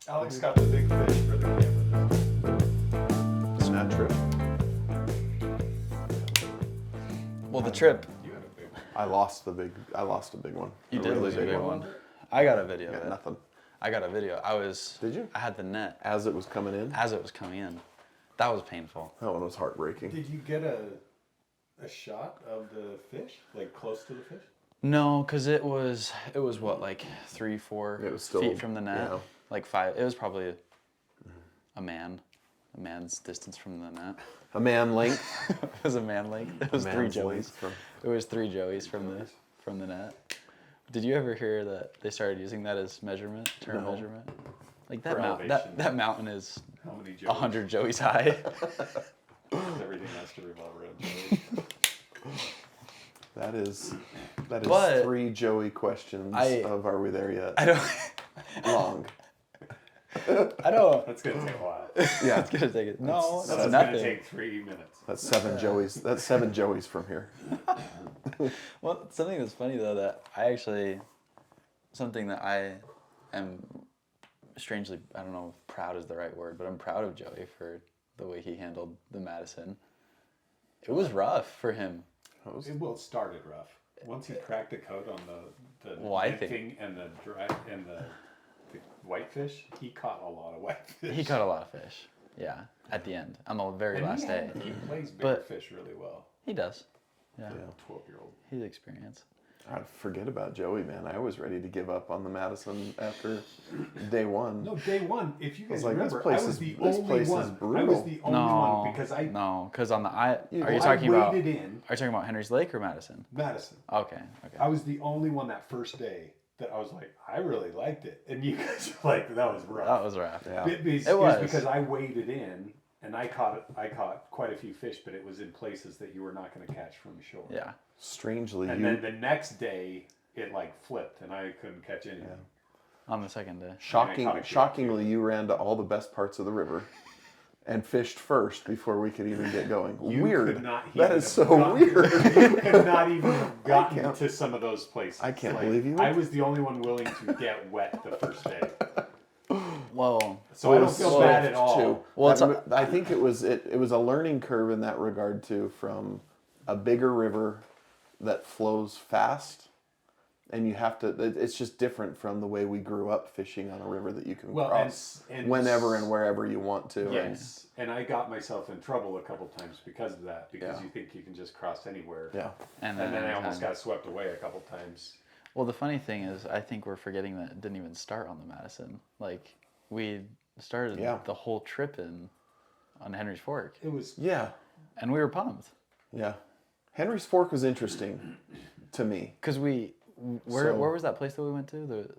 Alex got the big fish for the camera. It's not true. Well, the trip. You had a big one. I lost a big one. You A did really lose a big one. one. I got a video of Got it. nothing. I got a video. Did you? I had the net As it was coming in? as it was coming in. That was painful. That one was heartbreaking. Did you get a shot of the fish, like close to the fish? No, because it was what, like 3-4 It was still, feet from the net. yeah. Like 5. It was probably a man's distance from the net. A man length. It was a man length. It was 3 man's joeys. length from- It was 3 joeys from the net. Did you ever hear that they started using that as measurement, term No. measurement? Like that For mountain, elevation. that mountain is How many joeys? 100 joeys high. Everything has to revolve around joeys. That is But 3 Joey questions of Are We There Yet? I don't. Long. I don't. That's gonna take a while. Yeah. It's gonna take it. No, That's that's gonna nothing. take 3 minutes. That's 7 Joeys. That's 7 Joeys from here. Well, something that's funny though something that I am strangely, I don't know if proud is the right word, but I'm proud of Joey for the way he handled the Madison. It was rough for him. It started rough. Once he cracked the coat on the Well, I think- thing and the whitefish, he caught a lot of whitefish. He caught a lot of fish. Yeah, at the end, on the very And last day. he plays bigger But- fish really well. He does. Yeah, Yeah. 12-year-old. he's experienced. I forget about Joey, man. I was ready to give up on the Madison after day one. No, day one. If you guys like, this remember, place I was is- the this only place is one. I was brutal. the only one because I because on the are you I talking about? Are waded you in talking about Henry's Lake or Madison? Madison. Okay. I was the only one that first day that I was like, I really liked it, and you guys were like, that was rough. That was rough. Yeah. It was. because I waded in and I caught quite a few fish, but it was in places that you were not going to catch from the shore. Yeah. Strangely, And then the next day, it like flipped, and I couldn't catch anything. On the second day. shockingly, you ran to all the best parts of the river and fished first before we could even get going. You Weird. could not That even is have so gotten- weird. You could not even have gotten can't- to some of those places. I can't Like, believe you I would. was the only one willing to get wet the first day. Well, So I don't feel bad at all. Too. Well, I think it was a learning curve in that regard too, from a bigger river that flows fast, and you have to. It's just different from the way we grew up fishing on a river that you can cross and whenever and wherever you want to. Yes, and I got myself in trouble a couple times because of that. Because Yeah. you think you can just cross anywhere. Yeah. And then I almost got swept away a couple times. Well, the funny thing is, I think we're forgetting that it didn't even start on the Madison. Like, we started the whole trip on Henry's Fork, It was Yeah. and we were pumped Yeah. Henry's Fork was interesting to me. because where was that place that we went to?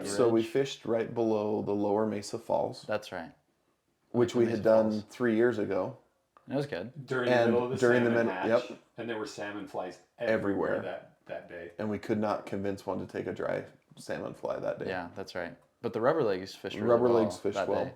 So we fished right below the Lower Mesa Falls, That's right. which we had done 3 years ago. It was good. during the And middle of the during the salmon middle- hatch, and there were salmon flies Everywhere. everywhere that day. And we could not convince one to take a dry salmon fly that day. Yeah, that's right. But the rubber legs fished really Rubber well legs fished that well. day.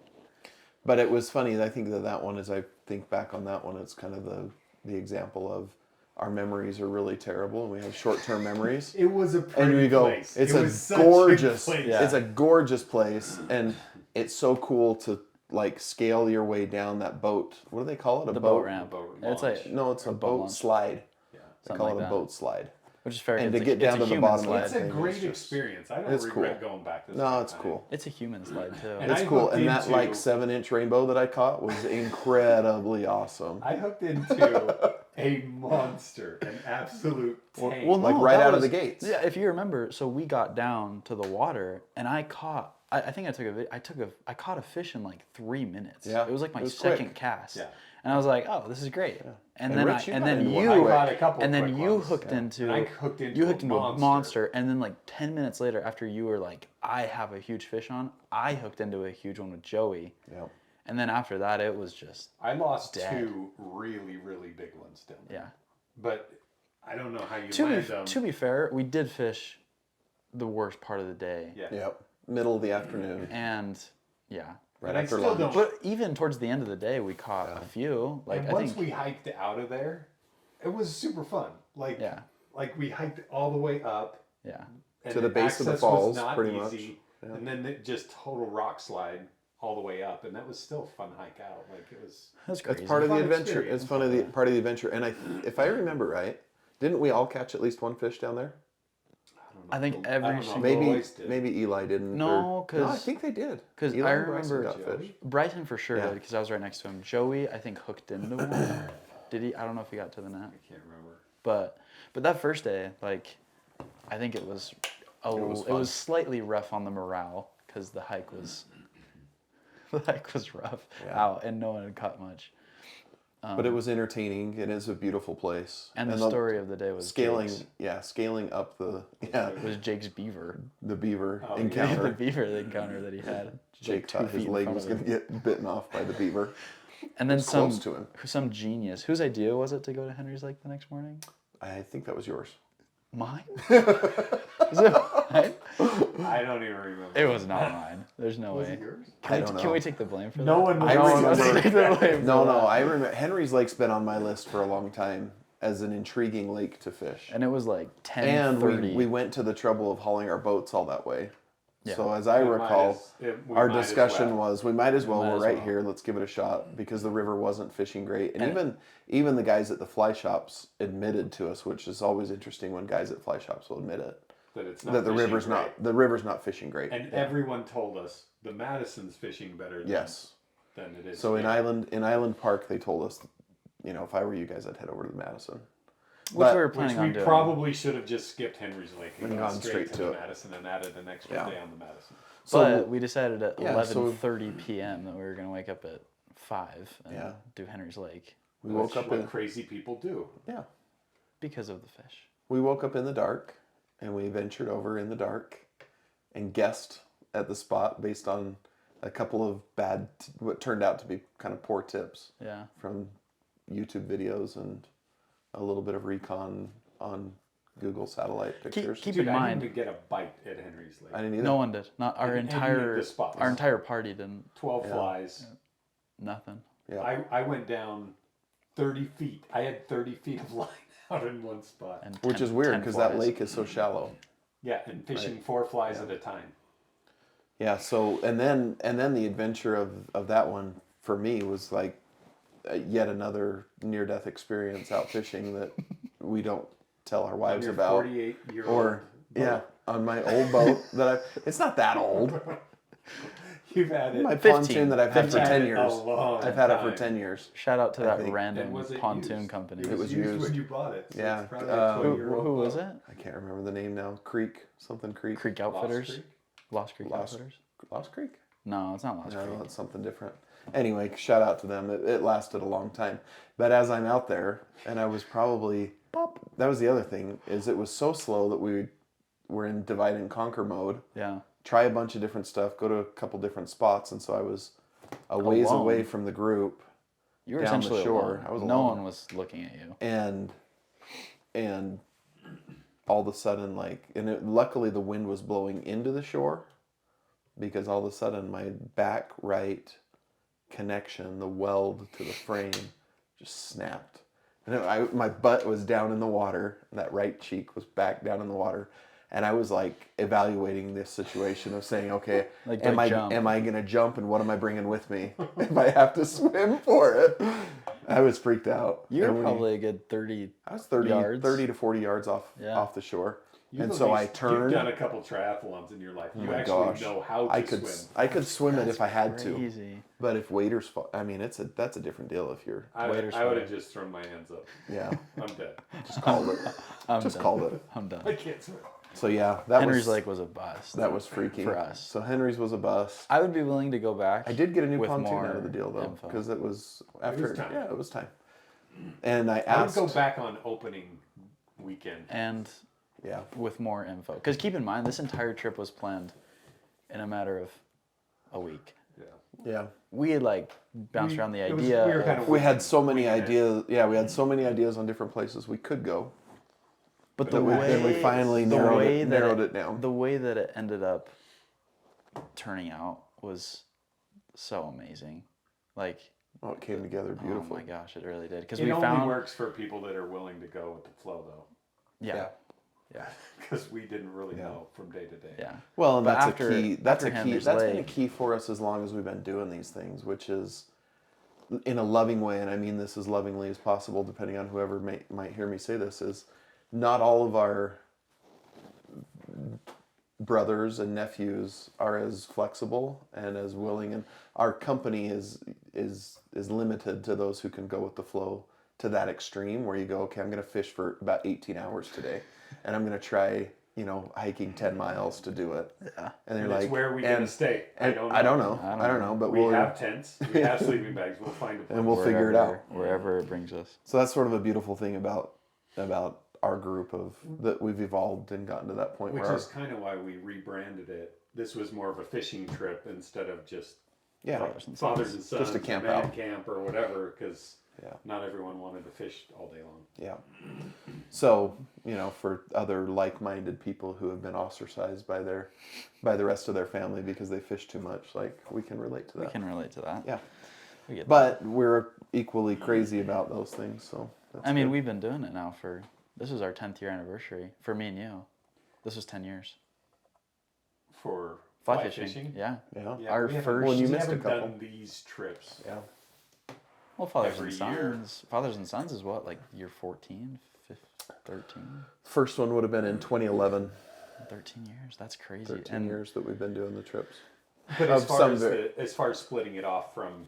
But it was funny. I think that one, as I think back on that one, it's kind of the example of our memories are really terrible and we have short-term memories. It was a pretty And we go, place. it's It a was such gorgeous, place. Yeah. it's a gorgeous place, and it's so cool to like scale your way down that boat. What do they call it? A The boat ramp. boat It's launch. like No, it's a boat boat launch. slide. Yeah. They Something call like it a that. boat slide. Which is fair. And it's to get down to the human bottom of slide. it. It's a thing great is just- experience. I don't it's regret cool. going back this No, second it's time. cool. It's a human slide too. And It's I cool. hooked And that into- like 7-inch rainbow that I caught was incredibly awesome. I hooked into a monster, an absolute tank. Well, Like no, right that out of was- the gates. Yeah, if you remember, so we got down to the water, and I caught. I think I caught a fish in like 3 minutes. Yeah, it was like my it was second quick. cast. Yeah. And I was like, oh, this is great. And And then Rich, you and got then into one you quick. I caught a couple and then quick you ones. hooked into And I hooked into you hooked a into a monster. monster, and then like 10 minutes later, after you were like, I have a huge fish on, I hooked into a huge one with Joey. Yep. And then after that, it was just I lost Dead. 2 really, really big ones down there. yeah. But I don't know how you To land be, them. to be fair, we did fish the worst part of the day. Yeah. Yep. Middle of the afternoon. And yeah. Right And I after still lunch. don't. But even towards the end of the day, we caught a few. Like And I once think, we hiked out of there, it was super fun. Like, Yeah. like we hiked all the way up. yeah, And To the base of the access falls, was not pretty easy. Yeah. And then just total rock slide all the way up, and that was still a fun hike out. Like it was. That's crazy. It's part of the Fun adventure. experience. It's part of the adventure. And if I remember right, didn't we all catch at least one fish down there? I think I don't know every if single... Maybe Boys did. maybe Eli didn't. No, no, I 'cause- think they did. 'cause Eli I and Bryson remember got fish. Bryson for sure Yeah. did, because I was right next to him. Joey, I think, hooked into one. Did he? I don't know if he got to the net. I can't remember. But that first day, like, I think it was was it fun. was slightly rough on the morale because the hike was rough Yeah. out and no one had caught much. But it was entertaining. It is a beautiful place. And the story of the day was scaling. Jake's. Yeah, scaling up the Was Jake's beaver. the beaver Oh, yeah. encounter. The beaver encounter that he had. Jake like 2 thought his feet in leg front was of going to him. get bitten off by the beaver. And then was close to him. some genius. Whose idea was it to go to Henry's Lake the next morning? I think that was yours. Mine? Is it mine? I don't even remember. It was not mine. There's no Was way. it yours? I don't Can know. we take the blame for that? No one was. I No one wants to remember- take the blame for No, that. I remember Henry's Lake's been on my list for a long time as an intriguing lake to fish. And it was like 10:30. And we went to the trouble of hauling our boats all that way. Yeah. So as I We might recall, as- we our might as discussion well. was we might as well, Might we're as right well. here, let's give it a shot, because the river wasn't fishing great. And And- even the guys at the fly shops admitted to us, which is always interesting when guys at fly shops will admit it, that it's not that the fishing river's great. the river's not fishing great. And everyone told us the Madison's fishing better than, Yes. than it is. So in here. Island Park, they told us, if I were you guys, I'd head over to the Madison. Which But- we were Which planning we on doing. probably should have just skipped Henry's Lake and And gone gone straight straight to to the it. Madison and added an extra Yeah. day on the Madison. But we decided at Yeah, so- 11:30 p.m. that we were going to wake up at 5 and Yeah. do Henry's Lake we woke That's up what in crazy people do. yeah. because of the fish. We woke up in the dark, and we ventured over in the dark, and guessed at the spot based on a couple of what turned out to be kind of poor tips Yeah. from YouTube videos and a little bit of recon on Google satellite pictures. keep Dude, in I mind, didn't even get a bite at Henry's Lake. I didn't either. no one did. Not our In any of entire the spots. our entire party didn't. 12 Yeah. flies. Nothing. Yeah. I went down 30 feet. I had 30 feet of line out in one spot. And Which 10 is weird 10 because that flies. lake is so shallow. Yeah, and fishing 4 flies at a time. Yeah. So and then the adventure of that one for me was like yet another near death experience out fishing that we don't tell our wives Your about. 48-year-old Or yeah, on my old boat it's not that old. You've had it. My 15. pontoon that I've had for You've 10 it a years. long I've had it for time. 10 years. Shout out to I that think- random And was it pontoon used? company. It was used. when you bought it. So Yeah, It's probably uh, a Who 20-year-old was boat. it? I can't remember the name now. something Creek. Creek Lost Outfitters. Creek? Lost Creek Lost- Outfitters. Lost Creek? No, it's not Lost No, Creek. it's something different. Anyway, shout out to them. It lasted a long time. But as I'm out there, and I was probably, that was the other thing, is it was so slow that we were in divide and conquer mode. Yeah. Try a bunch of different stuff, go to a couple different spots, and so I was a ways Alone. away from the group, You were down the essentially shore. alone. I was no alone. one was looking at you. and all of a sudden, luckily the wind was blowing into the shore, because all of a sudden my back right connection, the weld to the frame, just snapped. And my butt was down in the water, and that right cheek was back down in the water. And I was like evaluating this situation of saying, okay, Like, do I jump? am I going to jump, and what am I bringing with me if I have to swim for it? I was freaked out. You And were we- probably a good 30 I was 30 yards. 30 to 40 yards off the shore. You've And at so I least- turned. You've done a couple triathlons in your life. You my actually gosh. know how to I could swim. I could swim it if I had to. Crazy. But if waders fall, I mean that's a different deal if you're I Waiter's would have swim. just thrown my hands up. yeah, I'm dead. just called it. I'm Just done. called it. I'm done. I can't swim. So yeah, that Henry's was Lake was a bust. that was freaky for us. So Henry's was a bust. I would be willing to go back. I did get a new with pontoon more out of the deal though, info. because it was after time. yeah, it was time. And I I would asked, go back on opening weekend. And yeah, with more info. Because keep in mind, this entire trip was planned in a matter of a week. Yeah. yeah. We had bounced around the it was- idea. we were of- kind of We had so many winging it. ideas. Yeah, we had so many ideas on different places we could go. but the Then we- way then we finally the narrowed way it- that narrowed it down. The way that it ended up turning out was so amazing. Like, Oh, it came together oh beautifully. my gosh, it really did. Because It we only found works for people that are willing to go with the flow, though. yeah. Yeah. Because we didn't really Yeah. know from day to day. Yeah. Well, and But that's after- a key. That's after a him, key. there's That's been a Lake. key for us as long as we've been doing these things, which is in a loving way, and I mean this as lovingly as possible, depending on whoever might hear me say this. Is not all of our brothers and nephews are as flexible and as willing, and our company is limited to those who can go with the flow to that extreme, where you go, okay, I'm going to fish for about 18 hours today, and I'm going to try, hiking 10 miles to do it. Yeah. And they're And it's like, where are we going to stay? I don't know, but We we'll have tents. We have sleeping bags. We'll find a place. and we'll figure it out. Wherever it brings us. So that's sort of a beautiful thing about our group of that we've evolved and gotten to that point Which where is kind of why we rebranded it. This was more of a fishing trip instead of just fathers and sons, Just a camp man out. camp or whatever, because Yeah. not everyone wanted to fish all day long. Yeah. So, for other like-minded people who have been ostracized by the rest of their family because they fish too much, like, we can relate to that. We can relate to that. Yeah. We get that. But we're equally crazy about those things, so that's I mean, good. we've been doing it now this is our 10th year anniversary for me and you. This was 10 years. For Fly fly fishing. fishing. Yeah. Yeah. Yeah, Our we haven't- first- Well, you we missed a haven't couple. done these trips. Yeah. Well, Fathers Every and year. Sons. Fathers and Sons is what, like year 14, 15, 13? First one would have been in 2011. 13 years. That's crazy. 13 years that we've been doing the trips. But Of some as far as splitting it off from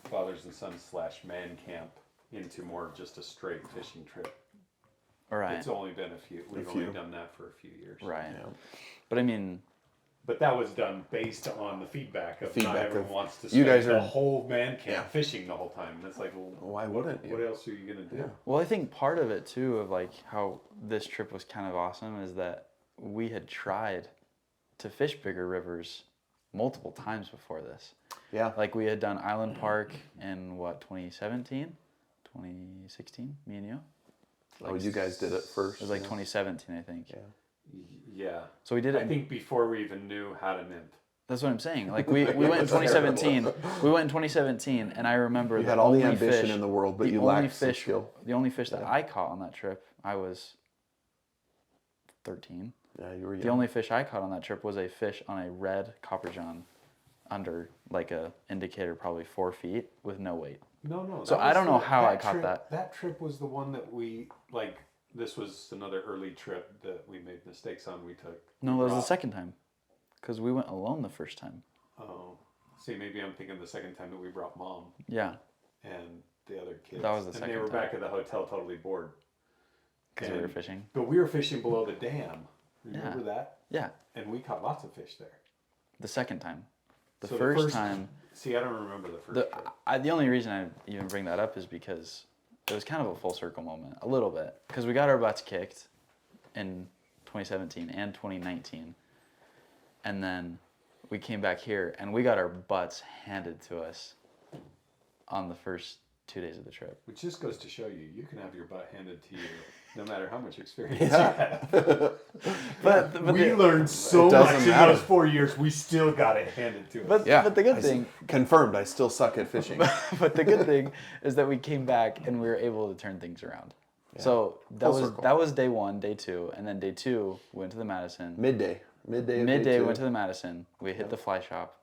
fathers and sons / man camp into more of just a straight fishing trip, Right. it's only been a few. We've few. only done that for a few years. Right. Yeah. But I mean, But that was done based on the feedback of not Feedback everyone of, wants to you spend guys the are- whole man camp Yeah. fishing the whole time. And it's like, well, Why wouldn't you? what else are you gonna do? Yeah. well, I think part of it too of like how this trip was kind of awesome is that we had tried to fish bigger rivers multiple times before this. Yeah. Like we had done Island Park in what, 2017, 2016, me and you. Oh, you guys did it first. It was like yeah. 2017, I think. Yeah. Yeah. So we did it. I think before we even knew how to nymph. That's what I'm saying. Like we went in 2017. We went in 2017, and I remember You the had all the only ambition fish, in the world, but the you only lacked some fish, skill. the only fish that Yeah. I caught on that trip, I was 13. Yeah, you were young. The only fish I caught on that trip was a fish on a red copper john, under like a indicator, probably 4 feet with no weight. No. So that I was don't know the- how I that caught trip- that. That trip was the one that we like. This was another early trip that we made mistakes on. We took. No, that was the Rob- second time, because we went alone the first time. Oh, see, maybe I'm thinking the second time that we brought mom Yeah, and the other kids. That was the And second they were time. back at the hotel, totally bored. because we were And- fishing. But we were fishing below the dam. Remember Yeah. that? Yeah, And we caught lots of fish there. the second time. The So first time. See, I don't remember the first The trip. the only reason I even bring that up is because it was kind of a full circle moment, a little bit, because we got our butts kicked in 2017 and 2019, and then we came back here and we got our butts handed to us on the first 2 days of the trip. Which just goes to show you can have your butt handed to you no matter how much experience you have. But We learned so It doesn't much matter. in those 4 years. We still got it handed to us. but Yeah. but the good I thing confirmed. I still suck at fishing. but the good thing is that we came back and we were able to turn things around. So that Full was circle. that was day 1, day 2, and then day 2 we went to the Madison. Midday of day Midday, we two. went to the Madison. We hit the fly shop.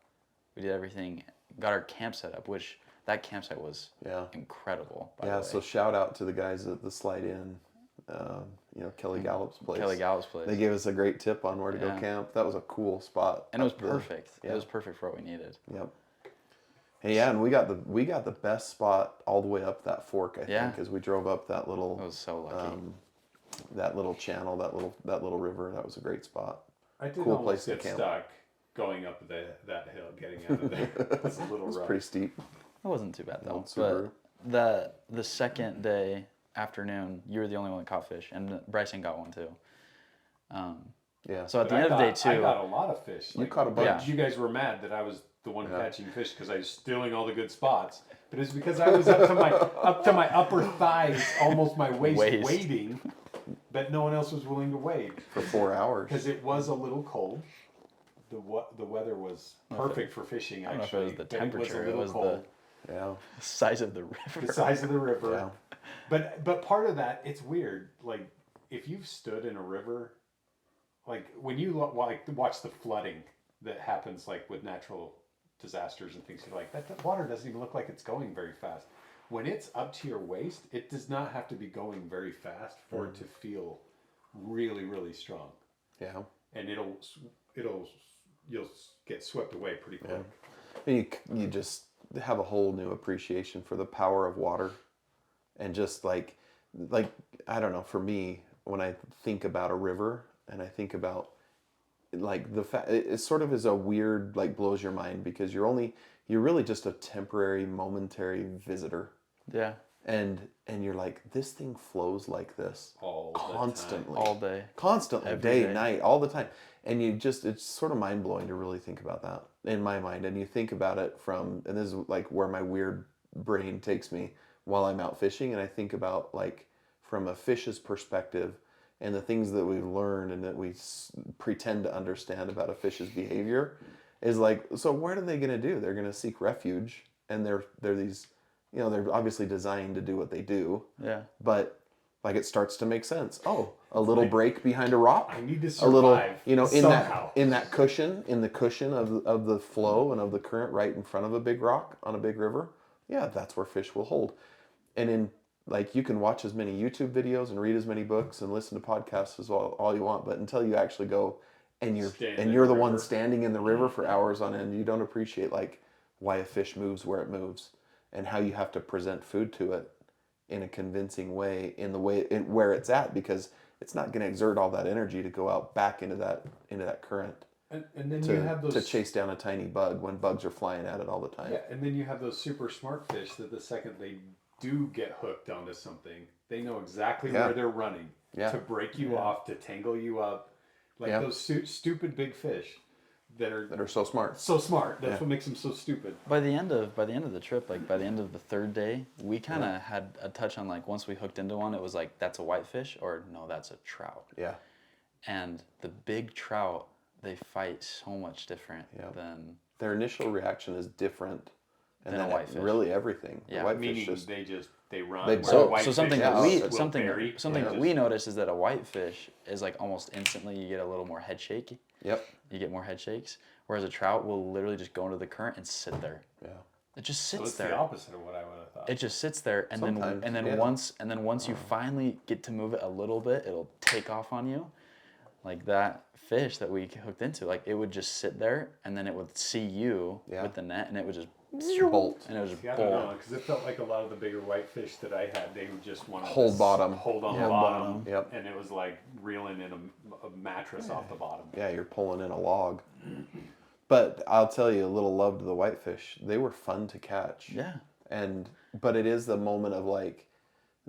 We did everything. Got our camp set up, which that campsite was Yeah. incredible. By Yeah. the way. So shout out to the guys at the Slide Inn. Kelly Gallup's place. Kelly Gallup's place. They gave us a great tip on where to Yeah. go camp. That was a cool spot. and it was up there. perfect. Yeah. It was perfect for what we needed. Yep. And yeah, and we got the best spot all the way up that fork. I Yeah. think as we drove up that I little was so lucky. that little channel, that little river. That was a great spot. I did cool almost place to get camp. stuck going up that hill, getting out of there. It was a little rough. Pretty steep. It wasn't too bad though. Old Subaru. But the second day afternoon, you were the only one that caught fish, and Bryson got one too. Yeah. So at But the end of day 2, I got a lot of fish. You caught a bunch. Yeah. You guys were mad that I was the one Yeah. catching fish because I was stealing all the good spots. But it's because I was up to my upper thighs, almost my waist. wading, but no one else was willing to wade for 4 hours. because it was a little cold. The weather was perfect for fishing. I don't know if it Actually, was the but temperature, It was a little cold. Yeah. size of the river. The size of the river. Yeah. But part of that, it's weird. Like if you've stood in a river, like when you watch the flooding that happens like with natural disasters and things, you're like, that water doesn't even look like it's going very fast. When it's up to your waist, it does not have to be going very fast for it to feel really, really strong. Yeah. And you'll get swept away pretty quick. Yeah. You just have a whole new appreciation for the power of water, and just like I don't know, for me, when I think about a river and I think about like the fact, it sort of is a weird, like, blows your mind, because you're really just a temporary, momentary visitor. Yeah. And you're like, this thing flows like this constantly, all day, constantly, every day, day. night, all the time. And it's sort of mind blowing to really think about that in my mind. And you think about it and this is like where my weird brain takes me while I'm out fishing. And I think about, like, from a fish's perspective and the things that we've learned and that we pretend to understand about a fish's behavior is like, so what are they going to do? They're going to seek refuge, and they're these, they're obviously designed to do what they do. Yeah. But like, it starts to make sense. Oh, a little break behind a rock. I need to a little, survive somehow. in the cushion of the flow and of the current right in front of a big rock on a big river. Yeah, that's where fish will hold. And like, you can watch as many YouTube videos and read as many books and listen to podcasts as all you want, but until you actually go and you're the one standing in the river for hours on end, you don't appreciate, like, why a fish moves where it moves and how you have to present food to it in a convincing way, where it's at, because it's not going to exert all that energy to go out back into that current. And then you have those to chase down a tiny bug when bugs are flying at it all the time. Yeah, and then you have those super smart fish that the second they do get hooked onto something, they know exactly where they're running to break you off, to tangle you up, like those stupid big fish that are so smart. So smart. That's what makes them so stupid. By the end of the trip, like by the end of the third day, we kind of had a touch on, like, once we hooked into one, it was like, that's a whitefish, or no, that's a trout. Yeah. And the big trout, they fight so much different than their initial reaction is different. And than then a whitefish. Really everything. Yeah. The whitefish Meaning they run. They So bolt. something that we we noticed is that a whitefish is, like, almost instantly you get a little more head shake. Yep. You get more head shakes, whereas a trout will literally just go into the current and sit there. Yeah. It just So sits it's there. the opposite of what I would have thought. It just sits there, and then once you finally get to move it a little bit, it'll take off on you. Like that fish that we hooked into, like, it would just sit there, and then it would see you with the net, and it would just bolt. And it was just I don't know, because it felt like a lot of the bigger whitefish that I had, they would just want to hold on the bottom. Yep. And it was like reeling in a mattress off the bottom. Yeah, you're pulling in a log. But I'll tell you, a little love to the whitefish. They were fun to catch. Yeah. But it is the moment of, like,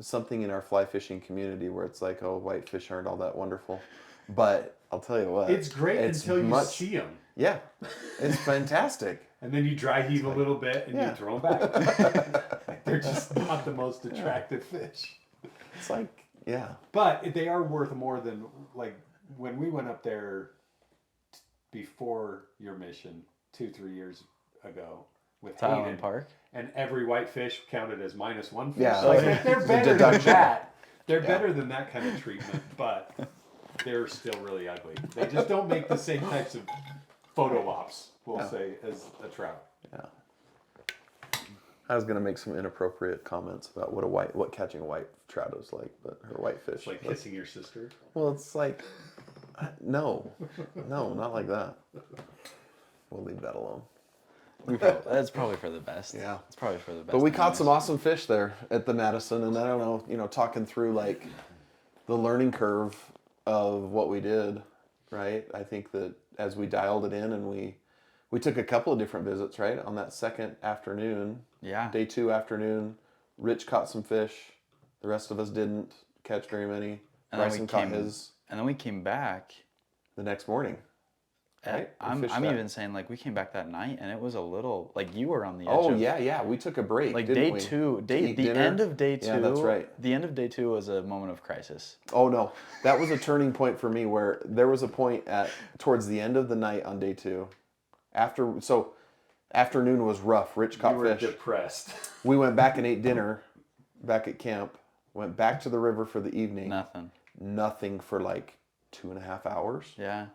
something in our fly fishing community where it's like, oh, whitefish aren't all that wonderful. But I'll tell you what. It's great until you see them. Yeah. It's fantastic. And then you dry heave a little bit and you throw them back. They're just not the most attractive fish. It's like, yeah. But they are worth more than, like, when we went up there before your mission 2-3 years ago with Hayden Park, and every whitefish counted as -1 fish. Yeah, Like, like they're better than that. They're better than that kind of treatment, but they're still really ugly. They just don't make the same types of photo ops, we'll say, as a trout. Yeah. I was gonna make some inappropriate comments about what catching a white trout is like, or whitefish. It's like kissing your sister. Well, it's like, no, not like that. We'll leave that alone. that's probably for the best. Yeah. It's probably for the best. But we caught some awesome fish there at the Madison, and I don't know, talking through, like, the learning curve of what we did, right? I think that as we dialed it in, and we took a couple of different visits, right? On that second afternoon, day 2 afternoon, Rich caught some fish. The rest of us didn't catch very many. Bryson caught his. And then we came back the next morning. Right? I'm even saying, like, we came back that night, and it was a little, like, you were on the edge. Oh, yeah. We took a break. Like, didn't day we? 2, dinner. end of day 2. Yeah, that's right. The end of day 2 was a moment of crisis. Oh, no. That was a turning point for me, where there was a point towards the end of the night on day 2. Afternoon was rough. Rich caught fish. You were depressed. We went back and ate dinner back at camp. Went back to the river for the evening. Nothing. nothing for like 2.5 hours. Yeah.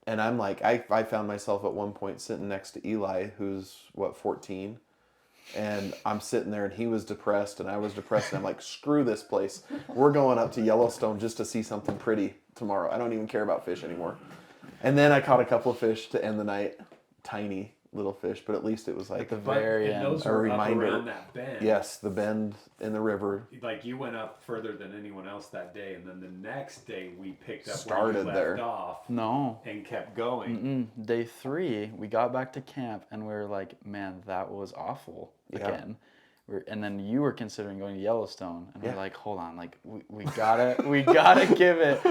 And I'm like, I found myself at one point sitting next to Eli, who's 14, and I'm sitting there and he was depressed and I was depressed and I'm like, screw this place. We're going up to Yellowstone just to see something pretty tomorrow. I don't even care about fish anymore. And then I caught a couple of fish to end the night, tiny little fish, but at least it was like At the very and end. those a were reminder. up around that bend. Yes, the bend in the river. Like you went up further than anyone else that day, and then the next day we picked up Started where you left there. off No. and kept going. Day 3, we got back to camp and we were like, man, that was awful again. And then you were considering going to Yellowstone, and we're like, hold on, like we gotta give it.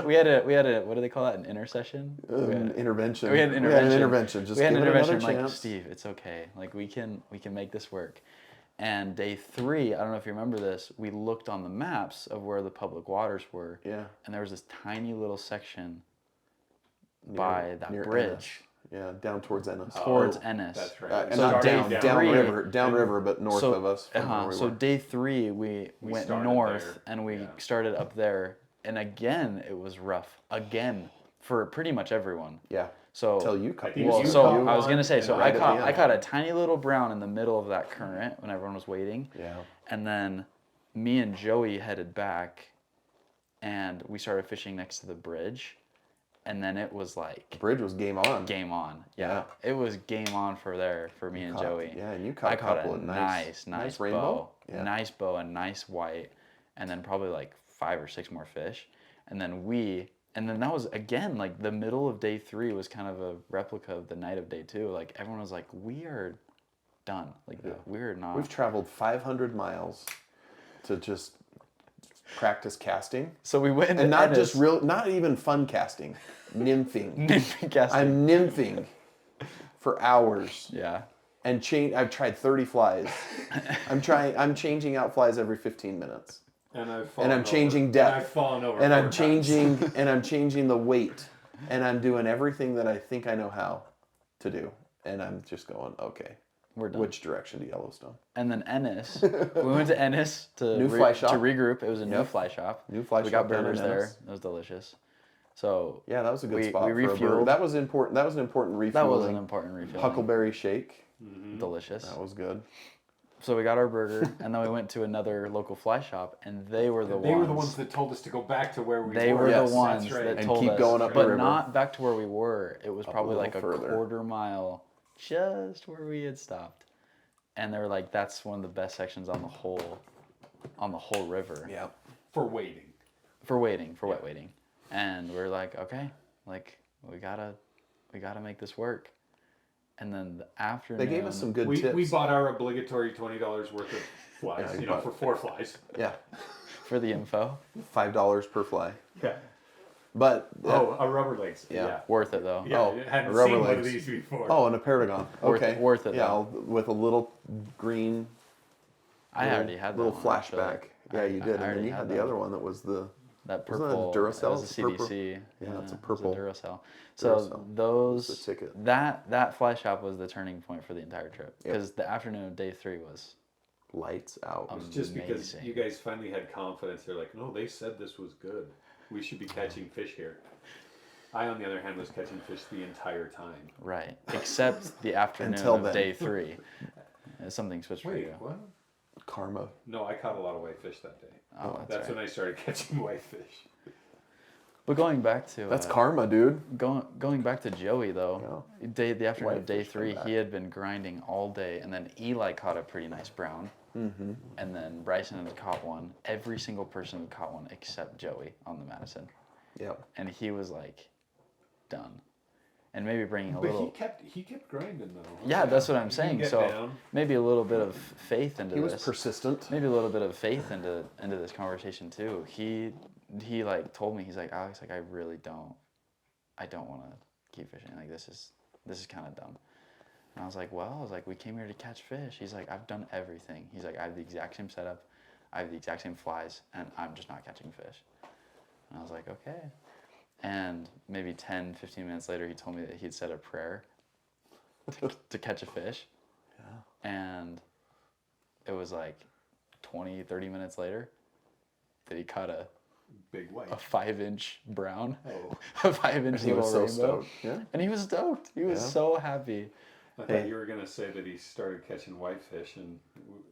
We had a what do they call that? An intercession? Intervention. We had an intervention. Just we had give an it intervention. another Like, chance. Steve, it's okay. Like we can make this work. And day 3, I don't know if you remember this. We looked on the maps of where the public waters were. Yeah. And there was this tiny little section by that near bridge. Ennis. Yeah, down towards Ennis. Towards Ennis. That's right. And So not day down three- river, but north of us. From where we So were. day 3, we went started north there. and we Yeah. started up there. And again, it was rough. Again, for pretty much everyone. Yeah. So Till you cut. think well, you so caught I was one gonna say, and so right I at caught the I end. caught a tiny little brown in the middle of that current when everyone was waiting. Yeah. And then me and Joey headed back, and we started fishing next to the bridge, and then it was like Bridge was game on. game on. Yeah, it was game on for me and Caught- Joey. Yeah, and you caught I a caught couple a of nice rainbow. bow, Yeah. nice bow, and nice white, and then probably like 5 or 6 more fish, and then that was again like the middle of day 3 was kind of a replica of the night of day 2. Like everyone was like, we are done. Like we're not. We've traveled 500 miles to just practice casting, So we went into and not Ennis. just not even fun casting, nymphing. Nymphing casting. I'm nymphing for hours. Yeah. And I've tried 30 flies. I'm changing out flies every 15 minutes. And I've And fallen I'm over. changing depth. And I've fallen over. And 4 I'm times. changing and I'm changing the weight. And I'm doing everything that I think I know how to do. And I'm just going, okay, We're done. which direction to Yellowstone? And then Ennis. We went to Ennis to New fly shop. to regroup. It was a new Yep. fly shop. New fly We shop got down in burgers there. Ennis. It was delicious. So Yeah, that was a good We- spot we for a bird. refueled. That was important. That was an important that refueling. was an important refill. Huckleberry shake. Delicious. That was good. So we got our burger, and then we went to another local fly shop, and they were the ones. that told us to go back to where we They were. were Yes. the ones That's right. that And told keep us, going up the but river. not back to where we were. It was probably like a little further. quarter mile, just where we had stopped. And they were like, "That's one of the best sections on the whole river Yeah. For waiting. for wet waiting." And we're like, "Okay, like we gotta make this work." And then the afternoon, They gave us some good We tips. bought our obligatory $20 worth of flies, Yeah, you you know, bought- for 4 flies. Yeah. for the info. $5 per fly. Yeah. But Oh, a rubber legs. Yeah. Yeah. Worth it though. Yeah, Oh, I hadn't rubber seen one of legs. these before. oh, and a Paragon. Worth Okay. it- worth it, Yeah, though. with a little green I already had that little one, actually. flashback. Yeah, you I did. And already then you had had the that. other one that was the That Wasn't that a purple. Duracell? That was a It's purple. CDC. Yeah, it's a it purple was a Duracell. So Duracell. those It's the ticket. that fly shop was the turning point for the entire trip Yep. because the afternoon of day 3 was lights out. It's just because amazing. you guys finally had confidence. They're like, no, they said this was good. We should be catching fish here. I, on the other hand, was catching fish the entire time. right, except the afternoon Until of then. day 3. Something switched for Wait, you. what? Karma. No, I caught a lot of whitefish that day. Oh, That's right. when I started catching whitefish. But going back to That's karma, dude. going back to Joey though, the afternoon of day Whitefish come 3, back. he had been grinding all day, and then Eli caught a pretty nice brown, Mm-hmm. and then Bryson had caught one. Every single person had caught one except Joey on the Madison, Yep. and he was like, done, and maybe bringing a But little. he kept grinding though. Yeah, that's what I'm He saying. get So down. maybe a little bit of faith into He was this. persistent. Maybe a little bit of faith into this conversation too. He like told me, he's like, Alex, like I don't want to keep fishing. Like this is kind of dumb. And I was like, we came here to catch fish. He's like, I've done everything. He's like, I have the exact same setup, I have the exact same flies, and I'm just not catching fish. And I was like, okay. And maybe 10, 15 minutes later, he told me that he'd said a prayer to catch a fish. Yeah. And it was like 20, 30 minutes later that he caught a big white. a 5-inch brown, Oh, a 5-inch He little was so rainbow. stoked. Yeah. And he was stoked. He was Yeah. so happy. I thought you were gonna say that he started catching whitefish, and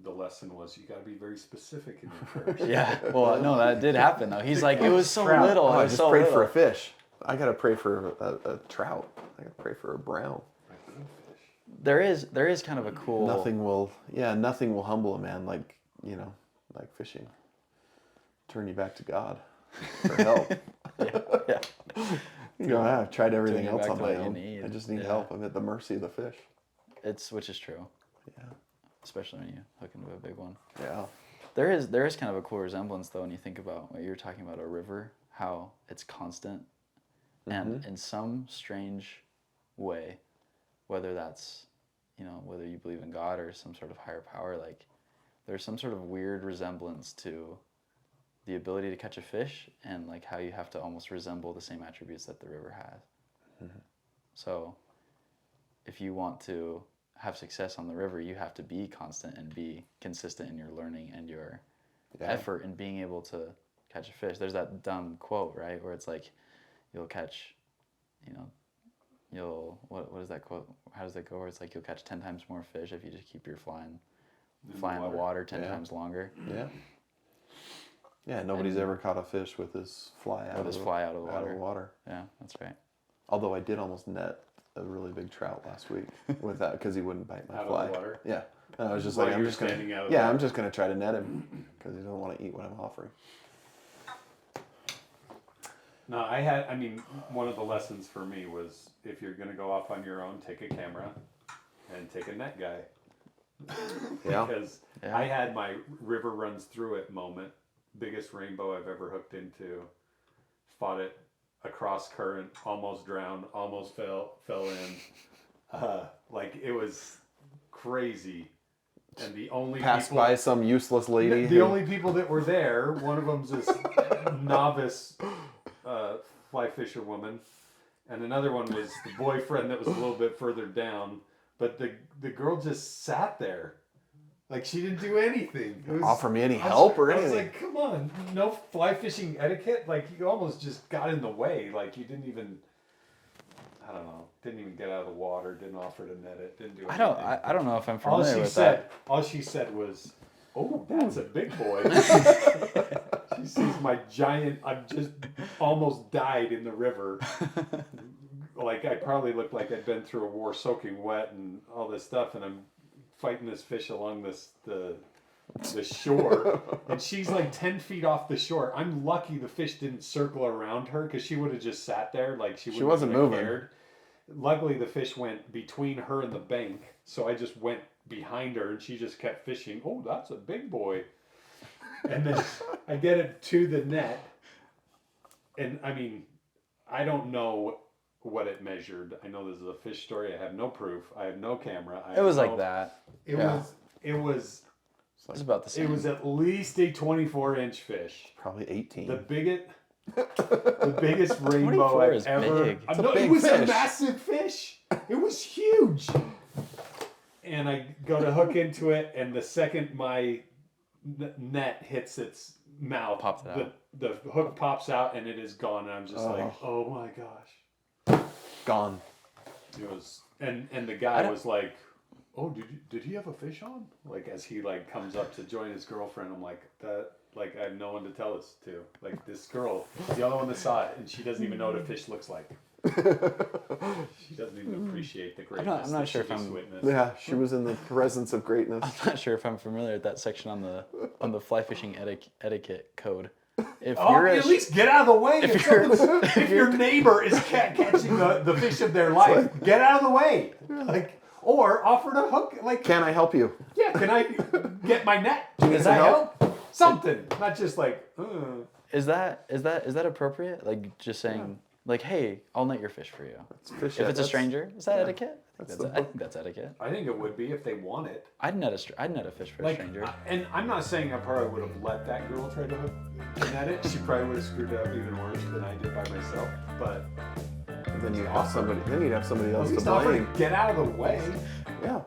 the lesson was you got to be very specific in your prayers. Yeah. Well, no, that did happen though. He's like, it was so Trout. little. Oh, It I was just so prayed little. for a fish. I gotta pray for a trout. I gotta pray for a brown. There is kind of a cool. Nothing will humble a man like fishing. Turn you back to God for help. Yeah. I've tried everything Turn you else back on to my what you own. need. I just need Yeah. help. I'm at the mercy of the fish. Which is true, Yeah. especially when you hook into a big one. Yeah. There is kind of a cool resemblance though when you think about what you're talking about, a river, how it's constant, and in some strange way, whether that's whether you believe in God or some sort of higher power, like there's some sort of weird resemblance to the ability to catch a fish and like how you have to almost resemble the same attributes that the river has. So if you want to have success on the river, you have to be constant and be consistent in your learning and your effort in being able to catch a fish. There's that dumb quote, right, where it's like you'll catch, what is that quote? How does that go? Where it's like you'll catch 10 times more fish if you just keep your fly in the water 10 times longer. Yeah. Yeah. Nobody's ever caught a fish with his fly out of the water. Yeah, that's right. Although I did almost net a really big trout last week with that because he wouldn't bite my Out fly. of the water? Yeah. And I was just While like, you were standing out of the water? I'm just gonna try to net him because he doesn't want to eat what I'm offering. No, one of the lessons for me was if you're going to go off on your own, take a camera and take a net guy. Yeah. Because I had my river runs through it moment, biggest rainbow I've ever hooked into, fought it across current, almost drowned, almost fell in. It was crazy. And the only Passed people, by some useless lady. the only people that were there, one of them's this novice fly fisher woman, and another one was the boyfriend that was a little bit further down. But the girl just sat there, like she didn't do anything. Offer me any help or I was anything. like, come on, no fly fishing etiquette. Like you almost just got in the way. Like you didn't even, I don't know, didn't even get out of the water. Didn't offer to net it. Didn't do anything. I don't know if I'm All familiar she with said, that. all she said was, "Oh, that's a big boy." She sees my giant. I've just almost died in the river. Like I probably looked like I'd been through a war, soaking wet, and all this stuff, and I'm fighting this fish along the shore, and she's like 10 feet off the shore. I'm lucky the fish didn't circle around her because she would have just sat there like she wasn't moving. Cared. Luckily, the fish went between her and the bank, so I just went behind her, and she just kept fishing. Oh, that's a big boy. And then I get it to the net, and I don't know what it measured. I know this is a fish story. I have no proof. I have no camera. It was like that. It was It's about the same. It was at least a 24-inch fish. Probably 18. The biggest rainbow 24 I've is ever. big. It's a No, big it was a fish. massive fish. It was huge. And I go to hook into it, and the second my net hits its mouth, Pops it out. the hook pops out, and it is gone. And I'm just like, oh my gosh. Gone. It was, and the guy was like, "Oh, did he have a fish on?" Like as he like comes up to join his girlfriend, I'm like that. Like I have no one to tell this to. Like this girl is the only one that saw it, and she doesn't even know what a fish looks like. She doesn't even appreciate the greatness. I'm not that sure she if just I'm- witnessed. Yeah, she was in the presence of greatness. I'm not sure if I'm familiar with that section on the fly fishing etiquette code. If Oh, you're at least get out of the way. if If your neighbor is catching the fish of their life, get out of the way. Like, or offer to hook. Like, Can I help you? yeah, can I get my net? you need Can some I help? help? Something, not just like. is that appropriate? Like just saying like, hey, I'll net your fish for you. It's fish. If it's a that's- stranger, is that etiquette? I That's think that's etiquette. I think it would be if they want it. I'd net a fish for a stranger. And I'm not saying I probably would have let that girl try to hook net it. She probably would have screwed it up even worse than I did by myself. But Then you have somebody. Then you'd have somebody at else to least offer blame. to get out of the way. Yeah.